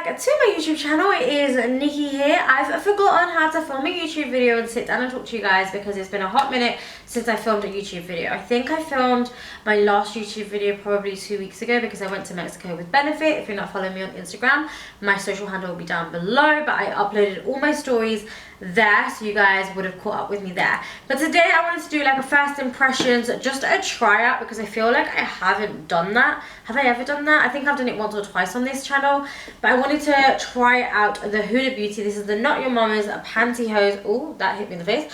back to my YouTube channel. It is Nikki here. I've forgotten how to film a YouTube video and sit down and talk to you guys because it's been a hot minute since I filmed a YouTube video. I think I filmed my last YouTube video probably 2 weeks ago because I went to Mexico with Benefit. If you're not following me on Instagram, my social handle will be down below, but I uploaded all my stories there, so you guys would have caught up with me there. But today I wanted to do like a first impressions, just a tryout, because I feel like I haven't done that. Have I ever done that? I think I've done it once or twice on this channel, but I wanted to try out the Huda Beauty. This is the Not Your Mama's pantyhose. Oh, that hit me in the face.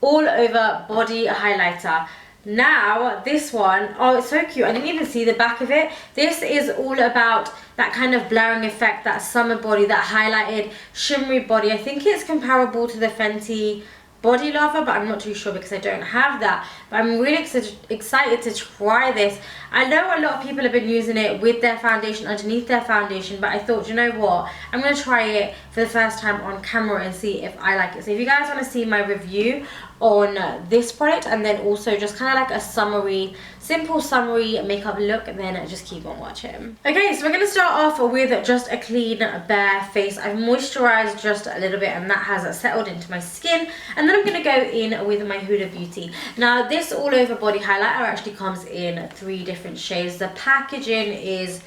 All over body highlighter. Now this one, oh, it's so cute. I didn't even see the back of it. This is all about that kind of blurring effect, that summer body, that highlighted shimmery body. I think it's comparable to the Fenty Body Lover, but I'm not too sure because I don't have that. But I'm really excited to try this. I know a lot of people have been using it with their foundation, underneath their foundation, but I thought, you know what, I'm going to try it for the first time on camera and see if I like it. So if you guys want to see my review on this product, and then also just kind of like a summary, simple summary makeup look, and then just keep on watching. Okay, so we're going to start off with just a clean bare face. I've moisturized just a little bit and that has settled into my skin, and then I'm going to go in with my Huda Beauty. Now this all over body highlighter actually comes in 3 different shades. The packaging is,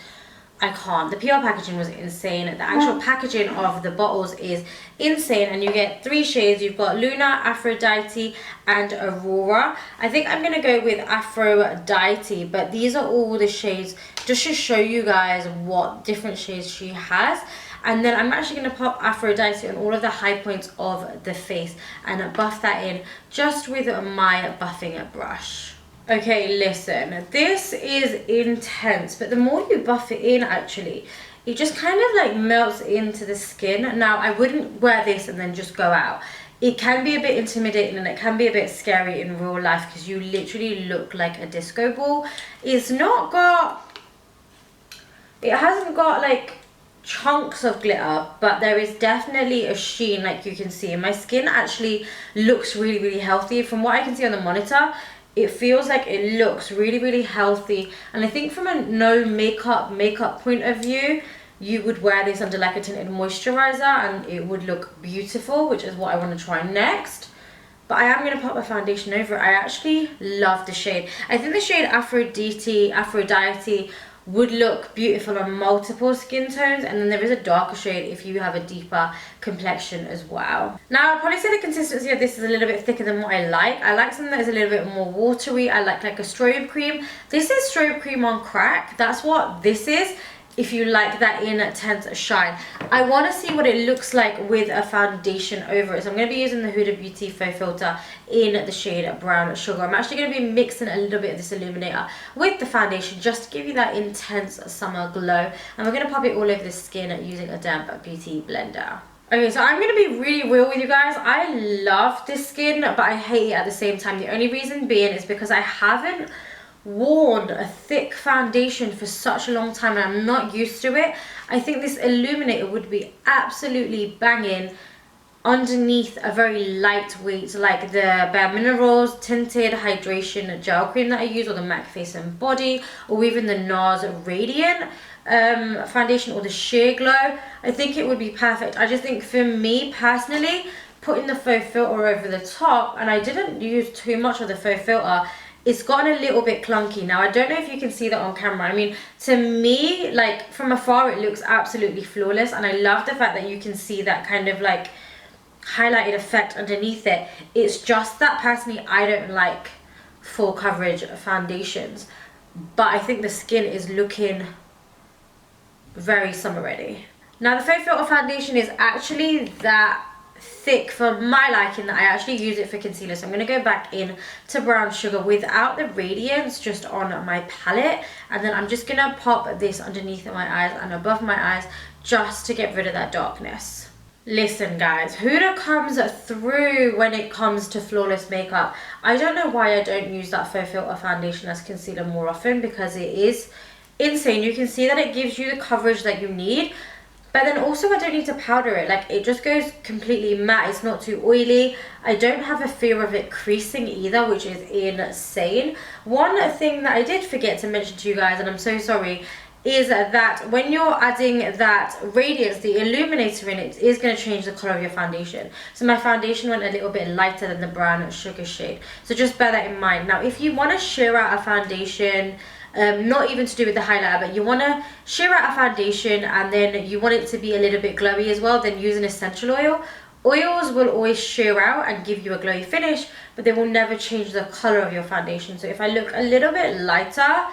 I can't, the PR packaging was insane. The actual packaging of the bottles is insane, and you get 3 shades. You've got Luna, Aphrodite and Aurora. I think I'm gonna go with Aphrodite, but these are all the shades just to show you guys what different shades she has. And then I'm actually gonna pop Aphrodite on all of the high points of the face and buff that in just with my buffing brush. Okay, listen, this is intense, but the more you buff it in, actually, it just kind of like melts into the skin. Now, I wouldn't wear this and then just go out. It can be a bit intimidating and it can be a bit scary in real life because you literally look like a disco ball. It hasn't got like chunks of glitter, but there is definitely a sheen, like you can see. And my skin actually looks really, really healthy. From what I can see on the monitor, it feels like it looks really, really healthy. And I think from a no makeup point of view, you would wear this under like a tinted moisturizer and it would look beautiful, which is what I want to try next. But I am going to put my foundation over it. I actually love the shade. I think the shade Aphrodite would look beautiful on multiple skin tones, and then there is a darker shade if you have a deeper complexion as well. Now I'd probably say the consistency of this is a little bit thicker than what I like. I like something that is a little bit more watery. I like a strobe cream. This is strobe cream on crack. That's what this is, if you like that intense shine. I want to see what it looks like with a foundation over it. So I'm going to be using the Huda Beauty Faux Filter in the shade Brown Sugar. I'm actually going to be mixing a little bit of this illuminator with the foundation just to give you that intense summer glow. And we're going to pop it all over the skin using a damp beauty blender. Okay, so I'm going to be really real with you guys. I love this skin, but I hate it at the same time. The only reason being is because I haven't worn a thick foundation for such a long time and I'm not used to it. I think this illuminator would be absolutely banging underneath a very lightweight, like the Bare Minerals Tinted Hydration Gel Cream that I use, or the MAC Face and Body, or even the NARS Radiant foundation, or the Sheer Glow. I think it would be perfect. I just think for me personally, putting the faux filter over the top, and I didn't use too much of the faux filter, it's gotten a little bit clunky. Now I don't know if you can see that on camera. I mean, to me, like from afar, it looks absolutely flawless, and I love the fact that you can see that kind of like highlighted effect underneath it. It's just that personally I don't like full coverage foundations, but I think the skin is looking very summer ready. Now the faux filter foundation is actually that thick for my liking that I actually use it for concealer. So I'm going to go back in to Brown Sugar without the radiance, just on my palette, and then I'm just going to pop this underneath my eyes and above my eyes just to get rid of that darkness. Listen guys, Huda comes through when it comes to flawless makeup. I don't know why I don't use that faux filter foundation as concealer more often, because it is insane. You can see that it gives you the coverage that you need, but then also I don't need to powder it. Like, it just goes completely matte. It's not too oily. I don't have a fear of it creasing either, which is insane. One thing that I did forget to mention to you guys, and I'm so sorry, is that when you're adding that radiance, the illuminator in it is going to change the color of your foundation. So my foundation went a little bit lighter than the brown sugar shade, so just bear that in mind. Now if you want to sheer out a foundation, not even to do with the highlighter, but you want to sheer out a foundation and then you want it to be a little bit glowy as well, then use an essential oil. Oils will always sheer out and give you a glowy finish, but they will never change the color of your foundation. So if I look a little bit lighter,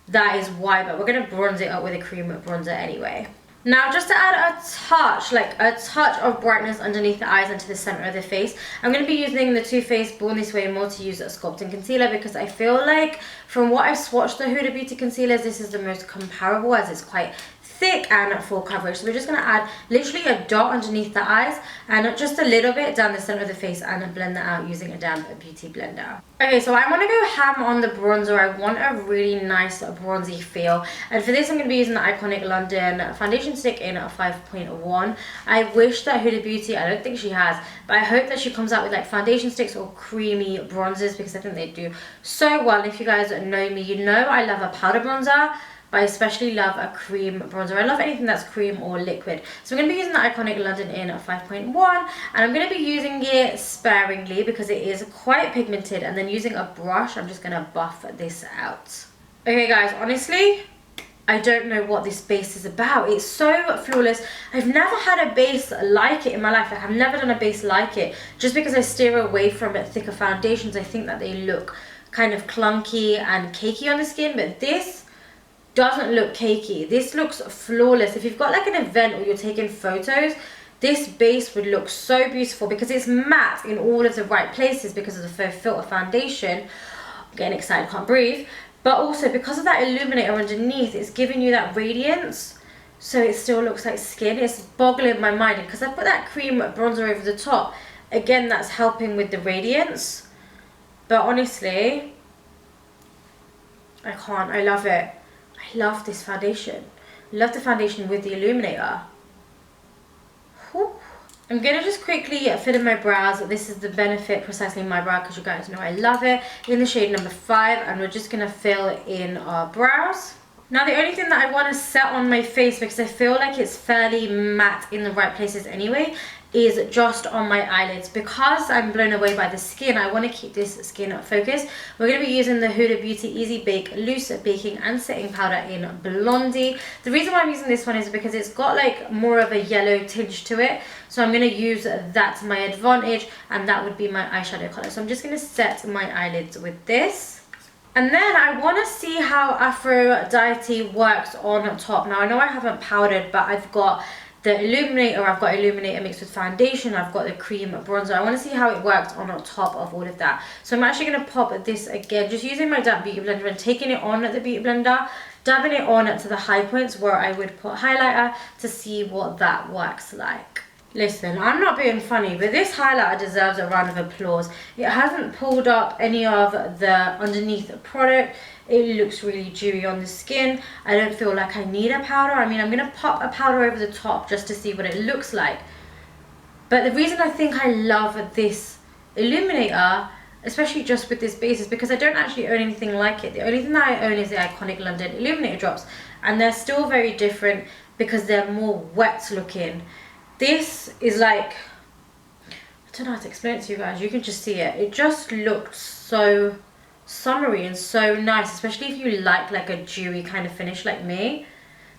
that is why, but we're going to bronze it up with a cream bronzer anyway. Now just to add a touch, like a touch of brightness underneath the eyes and to the center of the face, I'm going to be using the Too Faced Born This Way Multi-Use Sculpting Concealer, because I feel like from what I've swatched the Huda Beauty concealers, this is the most comparable as it's quite thick and full coverage. So we're just going to add literally a dot underneath the eyes and just a little bit down the center of the face and blend that out using a damp beauty blender. Okay, so I want to go ham on the bronzer. I want a really nice bronzy feel, and for this I'm going to be using the Iconic London foundation stick in 5.1. I wish that Huda Beauty, I don't think she has, but I hope that she comes out with like foundation sticks or creamy bronzers, because I think they do so well. And if you guys know me, you know I love a powder bronzer, but I especially love a cream bronzer. I love anything that's cream or liquid. So I'm going to be using the Iconic London in 5.1, and I'm going to be using it sparingly because it is quite pigmented, and then using a brush, I'm just going to buff this out. Okay guys, honestly, I don't know what this base is about. It's so flawless. I've never had a base like it in my life. Like, I've never done a base like it, just because I steer away from thicker foundations. I think that they look kind of clunky and cakey on the skin, but this doesn't look cakey. This looks flawless. If you've got like an event or you're taking photos, this base would look so beautiful because it's matte in all of the right places because of the faux filter foundation. I'm getting excited, can't breathe. But also because of that illuminator underneath, it's giving you that radiance, so it still looks like skin. It's boggling my mind, and because I put that cream bronzer over the top, again, that's helping with the radiance. But honestly, I can't. I love it. I love this foundation. I love the foundation with the illuminator. Whew. I'm going to just quickly fill in my brows. This is the Benefit Precisely My Brow, because you guys know I love it. In the shade number 5, and we're just going to fill in our brows. Now the only thing that I want to set on my face, because I feel like it's fairly matte in the right places anyway, is just on my eyelids. Because I'm blown away by the skin, I want to keep this skin focused. We're going to be using the Huda Beauty Easy Bake Loose Baking and Setting Powder in Blondie. The reason why I'm using this one is because it's got like more of a yellow tinge to it. So I'm going to use that to my advantage, and that would be my eyeshadow color. So I'm just going to set my eyelids with this. And then I want to see how Aphrodite works on top. Now I know I haven't powdered, but I've got the illuminator, I've got illuminator mixed with foundation, I've got the cream bronzer. I want to see how it works on top of all of that. So I'm actually going to pop this again, just using my damp beauty blender and taking it on at the beauty blender, dabbing it on to the high points where I would put highlighter to see what that works like. Listen, I'm not being funny, but this highlighter deserves a round of applause. It hasn't pulled up any of the underneath product. It looks really dewy on the skin. I don't feel like I need a powder. I mean, I'm going to pop a powder over the top just to see what it looks like. But the reason I think I love this illuminator, especially just with this base, is because I don't actually own anything like it. The only thing that I own is the Iconic London illuminator drops. And they're still very different because they're more wet looking. This is like, I don't know how to explain it to you guys. You can just see it. It just looked so summery and so nice, especially if you like a dewy kind of finish like me.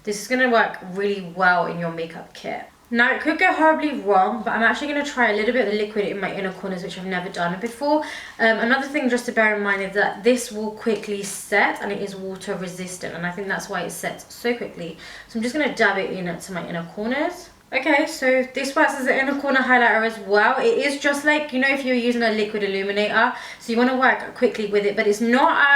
This is going to work really well in your makeup kit. Now it could go horribly wrong, but I'm actually going to try a little bit of the liquid in my inner corners, which I've never done before. Another thing just to bear in mind is that this will quickly set, and it is water resistant, and I think that's why it sets so quickly. So I'm just going to dab it in to my inner corners. Okay, so this works as an inner corner highlighter as well. It is just like, you know, if you're using a liquid illuminator, so you want to work quickly with it, but it's not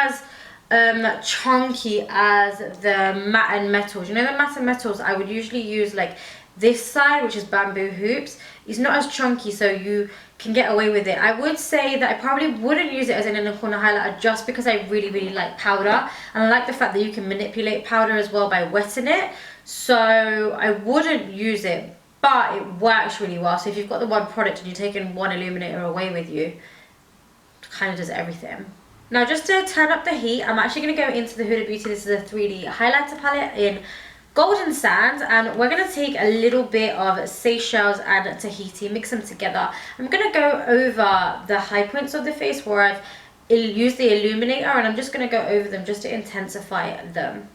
as chunky as the matte and metals. You know, the matte and metals, I would usually use like this side, which is bamboo hoops. It's not as chunky, so you can get away with it. I would say that I probably wouldn't use it as an inner corner highlighter just because I really, really like powder. And I like the fact that you can manipulate powder as well by wetting it. So I wouldn't use it, but it works really well. So if you've got the one product and you're taking one illuminator away with you, it kind of does everything. Now just to turn up the heat, I'm actually going to go into the Huda Beauty. This is a 3D highlighter palette in Golden Sand, and we're going to take a little bit of Seychelles and Tahiti, mix them together. I'm going to go over the high points of the face where I've used the illuminator, and I'm just going to go over them just to intensify them.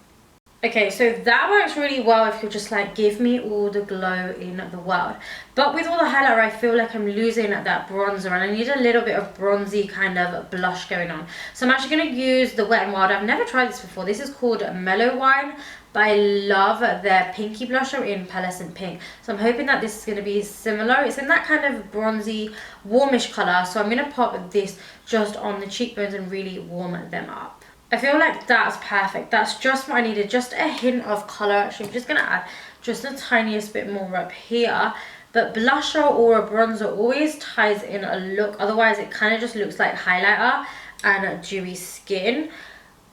Okay, so that works really well if you're just like, give me all the glow in the world. But with all the highlighter, I feel like I'm losing that bronzer, and I need a little bit of bronzy kind of blush going on. So I'm actually going to use the Wet n Wild. I've never tried this before. This is called Mellow Wine, but I love their pinky blusher in Pearlescent Pink. So I'm hoping that this is going to be similar. It's in that kind of bronzy, warmish colour. So I'm going to pop this just on the cheekbones and really warm them up. I feel like that's perfect. That's just what I needed. Just a hint of colour. Actually, I'm just going to add just the tiniest bit more up here. But blusher or a bronzer always ties in a look. Otherwise, it kind of just looks like highlighter and dewy skin.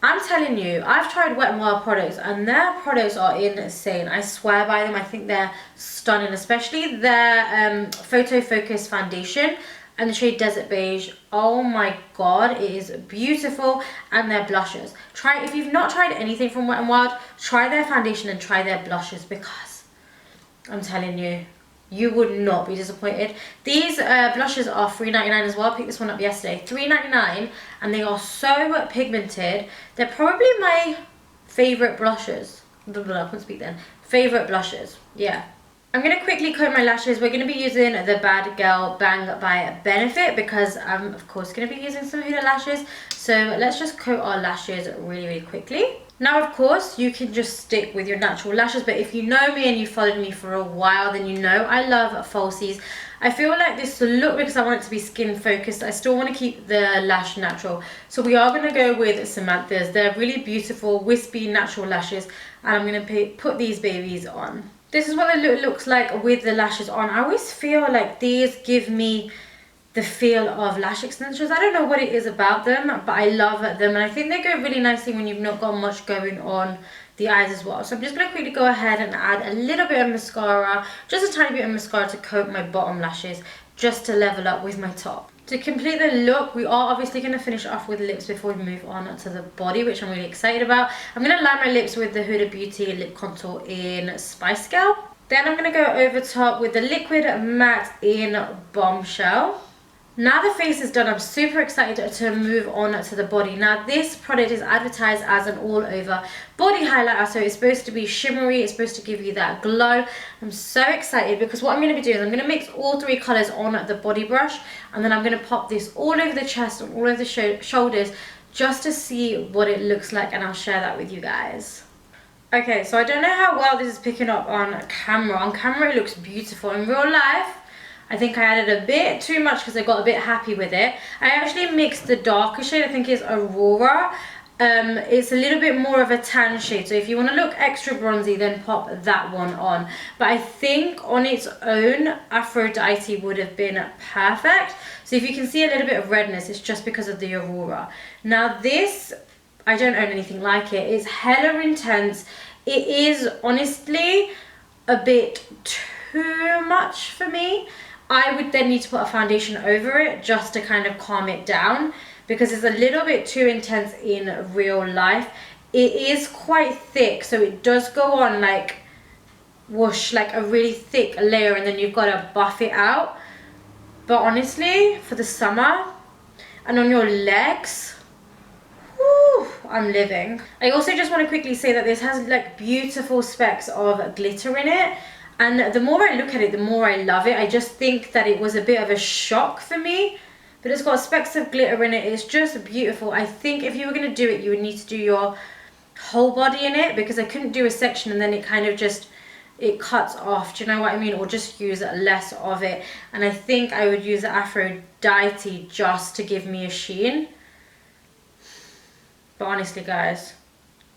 I'm telling you, I've tried Wet n Wild products, and their products are insane. I swear by them. I think they're stunning, especially their Photo Focus foundation and the shade Desert Beige. Oh my god, it is beautiful. And their blushes. Try, if you've not tried anything from Wet n Wild, try their foundation and try their blushes, because I'm telling you, you would not be disappointed. These blushes are $3.99 as well. I picked this one up yesterday. $3.99, and they are so pigmented. They're probably my favourite blushes. Blah, blah, blah, I couldn't speak then. Favourite blushes, yeah. I'm going to quickly coat my lashes. We're going to be using the Bad Girl Bang by Benefit, because I'm of course going to be using some Huda lashes. So let's just coat our lashes really, really quickly. Now, of course, you can just stick with your natural lashes, but if you know me and you followed me for a while, then you know I love falsies. I feel like this look, because I want it to be skin focused, I still want to keep the lash natural. So we are going to go with Samantha's. They're really beautiful, wispy, natural lashes, and I'm going to put these babies on. This is what the look looks like with the lashes on. I always feel like these give me the feel of lash extensions. I don't know what it is about them, but I love them, and I think they go really nicely when you've not got much going on the eyes as well. So I'm just going to quickly go ahead and add a little bit of mascara, just a tiny bit of mascara to coat my bottom lashes, just to level up with my top. To complete the look, we are obviously going to finish off with lips before we move on to the body, which I'm really excited about. I'm going to line my lips with the Huda Beauty lip contour in Spice Girl. Then I'm going to go over top with the liquid matte in Bombshell. Now the face is done, I'm super excited to move on to the body. Now this product is advertised as an all over body highlighter, so it's supposed to be shimmery, it's supposed to give you that glow. I'm so excited, because what I'm going to be doing is I'm going to mix all three colours on the body brush, and then I'm going to pop this all over the chest and all over the shoulders, just to see what it looks like, and I'll share that with you guys. Okay, so I don't know how well this is picking up on camera. On camera it looks beautiful. In real life, I think I added a bit too much because I got a bit happy with it. I actually mixed the darker shade, I think it's Aurora. It's a little bit more of a tan shade, so if you want to look extra bronzy, then pop that one on. But I think on its own, Aphrodite would have been perfect. So if you can see a little bit of redness, it's just because of the Aurora. Now this, I don't own anything like it. It's hella intense. It is honestly a bit too much for me. I would then need to put a foundation over it just to kind of calm it down, because it's a little bit too intense in real life. It is quite thick, so it does go on like whoosh, like a really thick layer, and then you've got to buff it out. But honestly, for the summer and on your legs, whew, I'm living. I also just want to quickly say that this has like beautiful specks of glitter in it. And the more I look at it, the more I love it. I just think that it was a bit of a shock for me. But it's got specks of glitter in it. It's just beautiful. I think if you were going to do it, you would need to do your whole body in it, because I couldn't do a section and then it kind of just, it cuts off. Do you know what I mean? Or just use less of it. And I think I would use Aphrodite just to give me a sheen. But honestly, guys,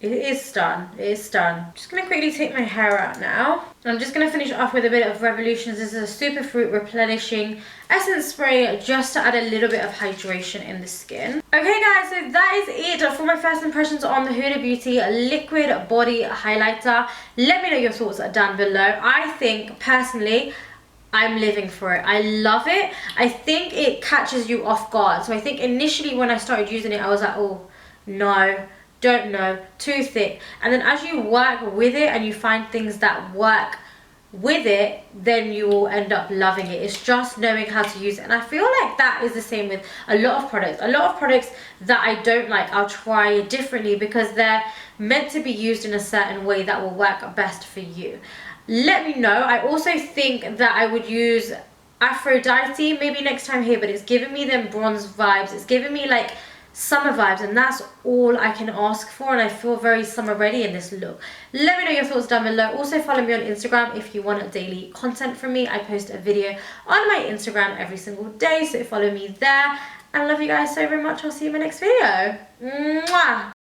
it is done. It is done. Just going to quickly take my hair out now. I'm just going to finish off with a bit of Revolutions. This is a Superfruit Replenishing Essence Spray, just to add a little bit of hydration in the skin. Okay guys, so that is it for my first impressions on the Huda Beauty Liquid Body Highlighter. Let me know your thoughts down below. I think, personally, I'm living for it. I love it. I think it catches you off guard. So I think initially when I started using it, I was like, oh, no, don't know, too thick. And then as you work with it and you find things that work with it, then you will end up loving it. It's just knowing how to use it. And I feel like that is the same with a lot of products. A lot of products that I don't like, I'll try differently because they're meant to be used in a certain way that will work best for you. Let me know. I also think that I would use Aphrodite maybe next time here, but it's giving me them bronze vibes. It's giving me like summer vibes, and that's all I can ask for, and I feel very summer ready in this look. Let me know your thoughts down below. Also follow me on Instagram if you want daily content from me. I post a video on my Instagram every single day, so follow me there. And I love you guys so very much. I'll see you in my next video. Mwah!